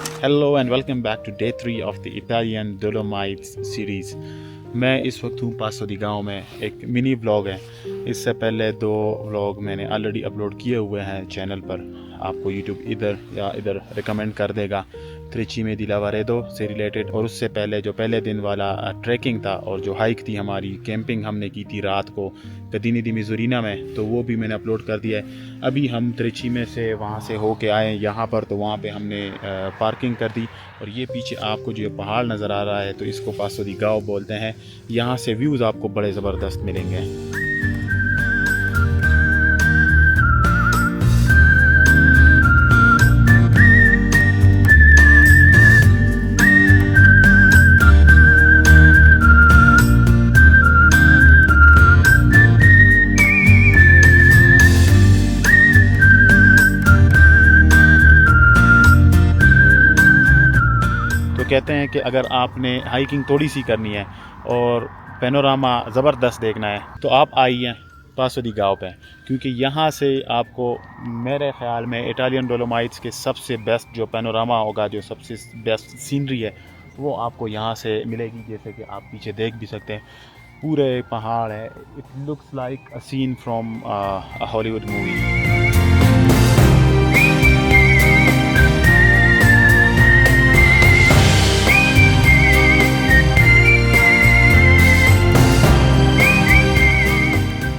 Hello and welcome back to day 3 of the Italian Dolomites series. मैं इस वक्त हूँ पासो दी गाँव में। एक मिनी व्लॉग है। इससे पहले 2 व्लॉग मैंने ऑलरेडी अपलोड किए हुए हैं चैनल पर। आपको यूट्यूब इधर या इधर रिकमेंड कर देगा त्रिची में दी लावारेदो से रिलेटेड। और उससे पहले जो पहले दिन वाला ट्रैकिंग था और जो हाइक थी हमारी, कैंपिंग हमने की थी रात को कदीनी दी मिज़ोरीना में, तो वो भी मैंने अपलोड कर दिया है। अभी हम त्रिची में से वहाँ से होके आए यहाँ पर, तो वहाँ पे हमने पार्किंग कर दी। और ये पीछे आपको जो पहाड़ नज़र आ रहा है, तो इसको पासो दी गाँव बोलते हैं। यहाँ से व्यूज़ आपको बड़े ज़बरदस्त मिलेंगे। तो कहते हैं कि अगर आपने हाइकिंग थोड़ी सी करनी है और पैनोरामा ज़बरदस्त देखना है, तो आप आइए पासो दी गाँव पे, क्योंकि यहाँ से आपको मेरे ख़्याल में इटालियन डोलोमाइट्स के सबसे बेस्ट जो पैनोरामा होगा, जो सबसे बेस्ट सीनरी है, वो आपको यहाँ से मिलेगी। जैसे कि आप पीछे देख भी सकते हैं, पूरे पहाड़ है। It looks like a scene from a Hollywood movie.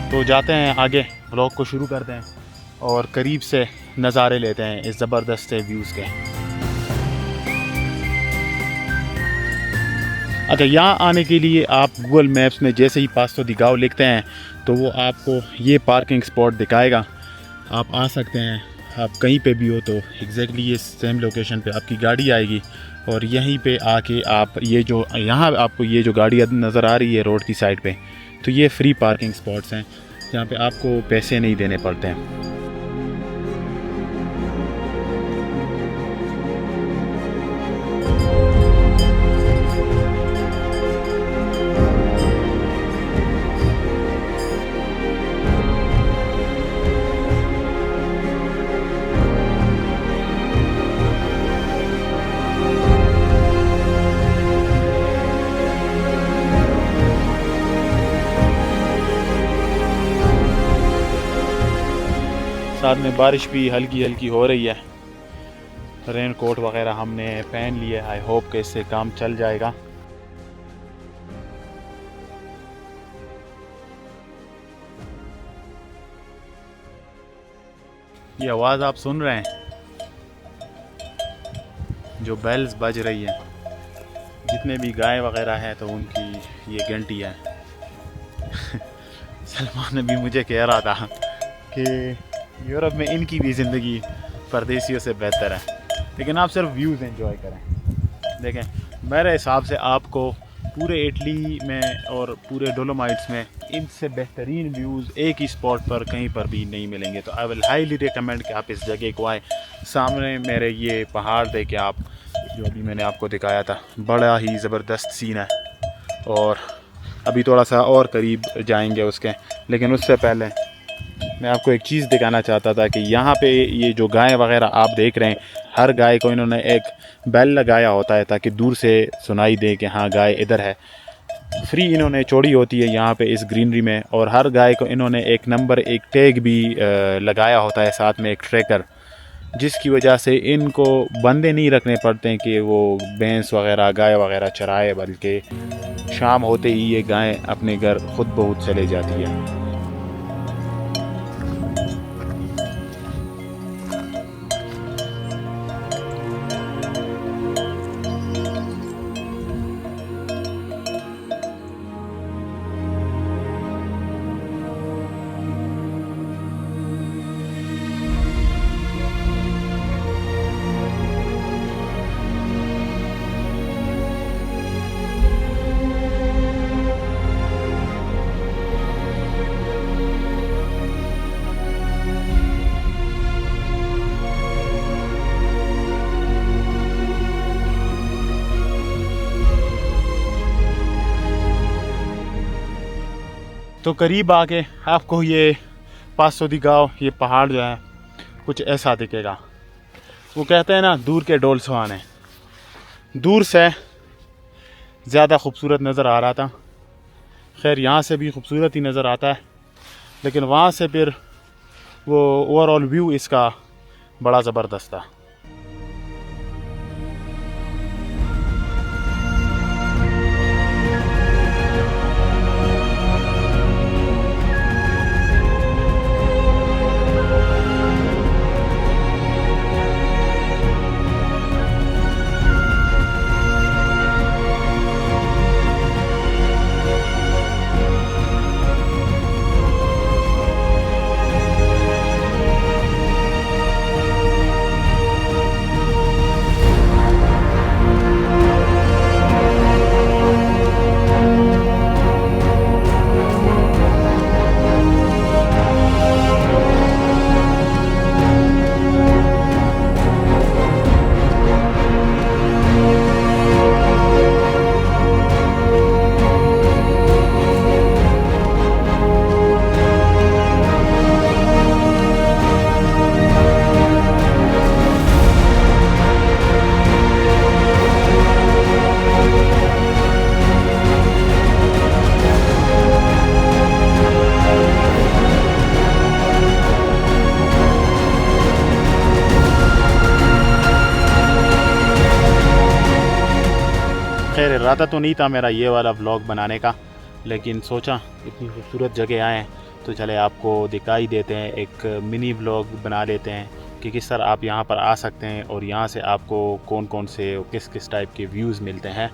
तो जाते हैं आगे, व्लॉग को शुरू करते हैं और करीब से नज़ारे लेते हैं इस ज़बरदस्त से व्यूज़ के। अच्छा, यहाँ आने के लिए आप गूगल मैप्स में जैसे ही पासो दी गाँव लिखते हैं, तो वो आपको ये पार्किंग स्पॉट दिखाएगा। आप आ सकते हैं। आप कहीं पे भी हो तो एग्जैक्टली ये सेम लोकेशन पे आपकी गाड़ी आएगी और यहीं पे आके आप ये जो यहाँ आपको ये जो गाड़ी नज़र आ रही है रोड की साइड पे, तो ये फ्री पार्किंग स्पॉट्स हैं जहाँ पे आपको पैसे नहीं देने पड़ते हैं। साथ में बारिश भी हल्की हल्की हो रही है। रेन कोट वगैरह हमने पहन लिए। आई होप कि इससे काम चल जाएगा। ये आवाज़ आप सुन रहे हैं, जो बेल्स बज रही है, जितने भी गाय वगैरह हैं तो उनकी ये घंटी है। सलमान भी मुझे कह रहा था कि यूरोप में इनकी भी ज़िंदगी परदेशियों से बेहतर है, लेकिन आप सिर्फ व्यूज़ एंजॉय करें। देखें, मेरे हिसाब से आपको पूरे इटली में और पूरे डोलोमाइट्स में इनसे बेहतरीन व्यूज़ एक ही स्पॉट पर कहीं पर भी नहीं मिलेंगे। तो आई विल हाईली रिकमेंड कि आप इस जगह को आए। सामने मेरे ये पहाड़ देखे आप, जो अभी मैंने आपको दिखाया था, बड़ा ही ज़बरदस्त सीन है। और अभी थोड़ा सा और करीब जाएंगे उसके, लेकिन उससे पहले मैं आपको एक चीज़ दिखाना चाहता था कि यहाँ पे ये जो गाय वगैरह आप देख रहे हैं, हर गाय को इन्होंने एक बेल लगाया होता है ताकि दूर से सुनाई दे कि हाँ गाय इधर है। फ्री इन्होंने चौड़ी होती है यहाँ पे इस ग्रीनरी में। और हर गाय को इन्होंने एक नंबर, एक टैग भी लगाया होता है, साथ में एक ट्रैकर, जिसकी वजह से इनको बंदे नहीं रखने पड़ते हैं कि वो भैंस वगैरह गाय वगैरह चराए, बल्कि शाम होते ही ये गाय अपने घर खुद बहुत चले जाती है। तो करीब आके आपको ये पासो दी गाँव, ये पहाड़ जो है कुछ ऐसा दिखेगा। वो कहते हैं ना, दूर के डोल सुहाने, दूर से ज़्यादा खूबसूरत नज़र आ रहा था। खैर यहाँ से भी खूबसूरत ही नज़र आता है, लेकिन वहाँ से फिर वो ओवरऑल व्यू इसका बड़ा ज़बरदस्त था। खैर इरादा तो नहीं था मेरा ये वाला व्लॉग बनाने का, लेकिन सोचा इतनी खूबसूरत जगह आए तो चले आपको दिखाई देते हैं, एक मिनी व्लॉग बना लेते हैं कि किस तरह आप यहाँ पर आ सकते हैं और यहाँ से आपको कौन कौन से किस किस टाइप के व्यूज़ मिलते हैं।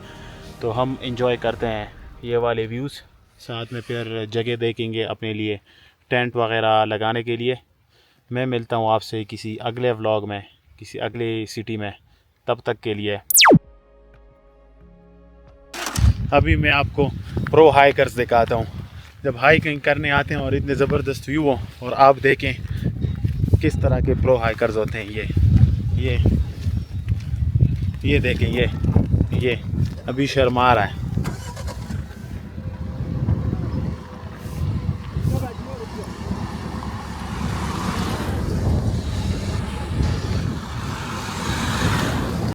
तो हम इंजॉय करते हैं ये वाले व्यूज़, साथ में फिर जगह देखेंगे अपने लिए टेंट वगैरह लगाने के लिए। मैं मिलता हूँ आपसे किसी अगले व्लॉग में, किसी अगले सिटी में। तब तक के लिए अभी मैं आपको प्रो हाइकर्स दिखाता हूँ। जब हाइकिंग करने आते हैं और इतने ज़बरदस्त व्यू हो, और आप देखें किस तरह के प्रो हाइकर्स होते हैं। ये देखें, ये अभी शर्मा रहा है।